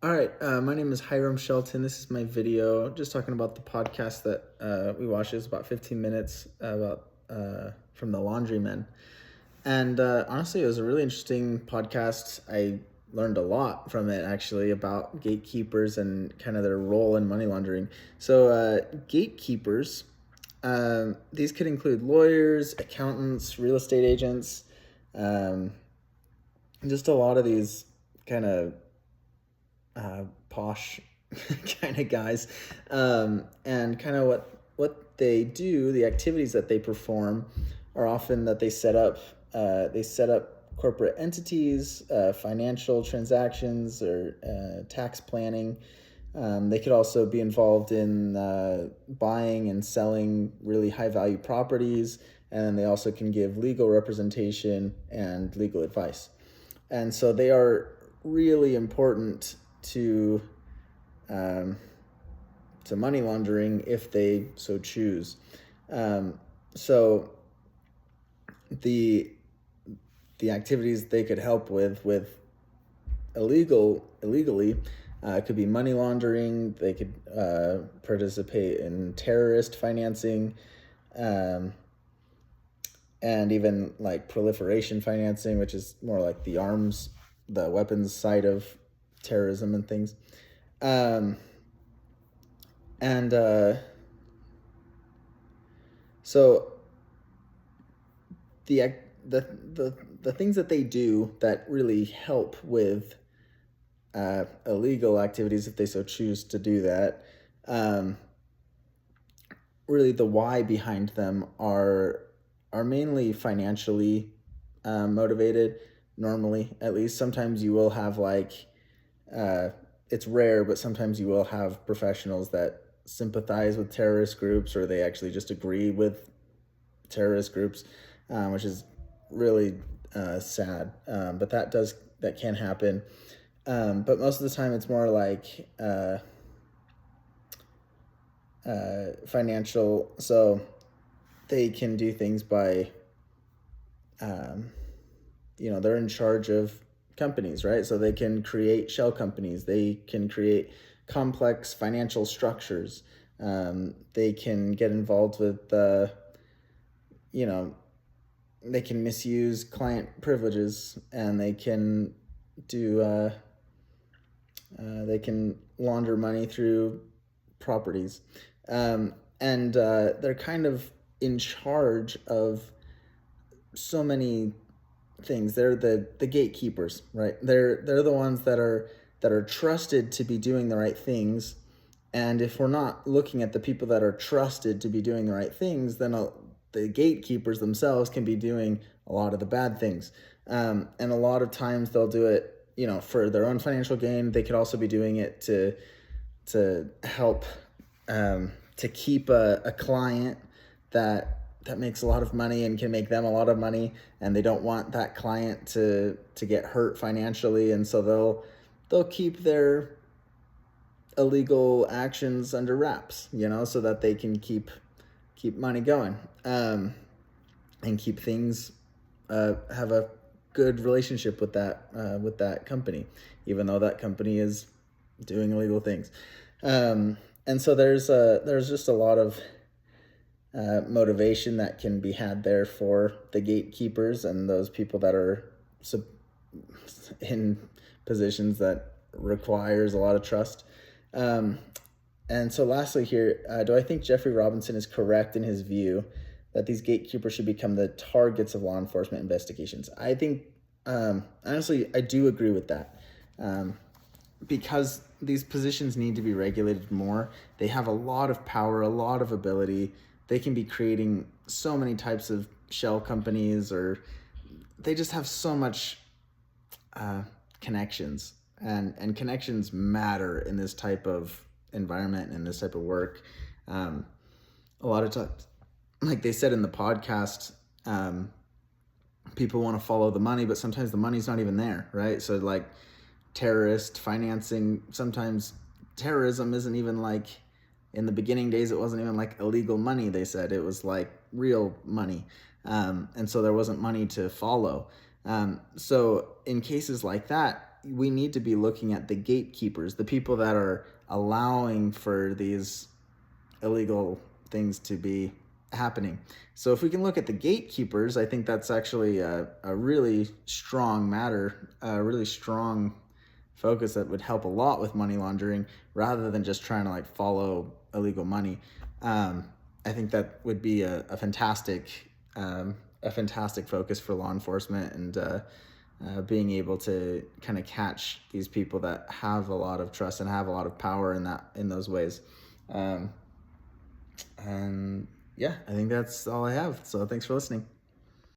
All right, my name is Hiram Shelton. This is my video, just talking about the podcast that we watched. It's about 15 minutes about from the Laundrymen, and honestly, it was a really interesting podcast. I learned a lot from it actually about gatekeepers and kind of their role in money laundering. So, gatekeepers, these could include lawyers, accountants, real estate agents, um, just a lot of these kind of posh kind of guys, and kind of what they do, the activities that they perform, are often that they set up corporate entities, financial transactions, or tax planning. They could also be involved in buying and selling really high value properties, and they also can give legal representation and legal advice. And so they are really important to um, to money laundering if they so choose. So the activities they could help with illegally could be money laundering. They could participate in terrorist financing, um, and even like proliferation financing, which is more like the weapons side of terrorism and things. Um, and so the the things that they do that really help with illegal activities, if they so choose to do that, um, really the why behind them are mainly financially motivated. Normally, at least, sometimes you will have uh, it's rare, but sometimes you will have professionals that sympathize with terrorist groups, or they actually just agree with terrorist groups, which is really sad. But that can happen. But most of the time, it's more like financial. So they can do things by, um, they're in charge of companies, right? So they can create shell companies. They can create complex financial structures. They can get involved with, you know, they can misuse client privileges, and they can do, they can launder money through properties. And they're kind of in charge of so many things. They're the gatekeepers, right? They're the ones that are trusted to be doing the right things. And if we're not looking at the people that are trusted to be doing the right things, then the gatekeepers themselves can be doing a lot of the bad things. And a lot of times they'll do it, for their own financial gain. They could also be doing it to help, to keep a client that makes a lot of money and can make them a lot of money, and they don't want that client to get hurt financially, and so they'll keep their illegal actions under wraps, so that they can keep money going, and keep things, have a good relationship with that company, even though that company is doing illegal things. And so there's just a lot of motivation that can be had there for the gatekeepers and those people that are in positions that requires a lot of trust. And so lastly here, do I think Jeffrey Robinson is correct in his view that these gatekeepers should become the targets of law enforcement investigations? I think, honestly, I do agree with that. Because these positions need to be regulated more. They have a lot of power, a lot of ability. They can be creating so many types of shell companies, or they just have so much connections, and connections matter in this type of environment and this type of work. A lot of times, like they said in the podcast, people want to follow the money, but sometimes the money's not even there, right? So like terrorist financing, sometimes terrorism isn't even like, in the beginning days, it wasn't even like illegal money. They said it was like real money. And so there wasn't money to follow. So in cases like that, we need to be looking at the gatekeepers, the people that are allowing for these illegal things to be happening. So if we can look at the gatekeepers, I think that's actually a really strong matter, a really strong focus that would help a lot with money laundering, rather than just trying to like follow illegal money. I think that would be a fantastic focus for law enforcement, and being able to kind of catch these people that have a lot of trust and have a lot of power in those ways. And yeah, I think that's all I have. So thanks for listening.